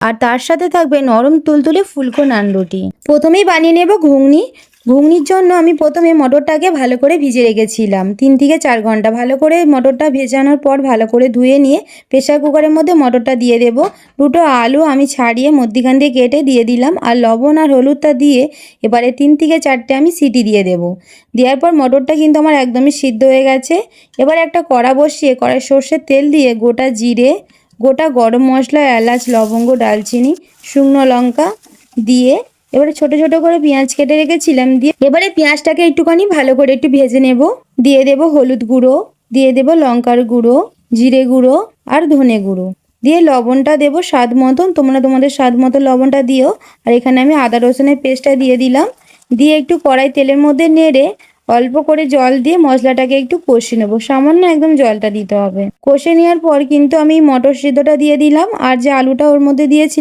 আর তার সাথে থাকবে নরম তুলতুলে ফুলকো নান রুটি। প্রথমেই বানিয়ে নেব ঘুগনি। ঘুগনির জন্য আমি প্রথমে মটরটাকে ভালো করে ভিজে রেখেছিলাম 3 থেকে 4 ঘন্টা। ভালো করে মটরটা ভেজানোর পর ভালো করে ধুয়ে নিয়ে প্রেসার কুকারের মধ্যে মটরটা দিয়ে দেব। দুটো আলু আমি ছাড়িয়ে মধ্যিখান দিয়ে কেটে দিয়ে দিলাম, আর লবণ আর হলুদটা দিয়ে এবারে 3 থেকে 4টে আমি সিটি দিয়ে দেব। দেওয়ার পর মটরটা কিন্তু আমার একদমই সিদ্ধ হয়ে গেছে। এবার একটা কড়া বসিয়ে কড়াই সর্ষের তেল দিয়ে গোটা জিরে, গোটা গরম মশলা, এলাচ, লবঙ্গ, দারচিনি, শুকনো লঙ্কা দিয়ে এবারে ছোট ছোট করে পেঁয়াজ কেটে রেখেছিলাম দিয়ে এবারে পেঁয়াজটাকে একটুখানি ভালো করে একটু ভেজে নেব। দিয়ে দেব হলুদ গুঁড়ো, দিয়ে দেব লঙ্কার গুঁড়ো, জিরে গুঁড়ো আর ধনে গুঁড়ো, দিয়ে লবণটা দেবো স্বাদ মতন। তোমরা তোমাদের স্বাদ মতো লবণটা দিও। আর এখানে আমি আদা রসুনের পেস্টটা দিয়ে দিলাম। দিয়ে একটু কড়াই তেলের মধ্যে নেড়ে অল্প করে জল দিয়ে মশলাটাকে একটু কষিয়ে নেবো। সামান্য একদম জলটা দিতে হবে। কষে নেওয়ার পর কিন্তু আমি মটর সিদ্ধটা দিয়ে দিলাম, আর যে আলুটা ওর মধ্যে দিয়েছি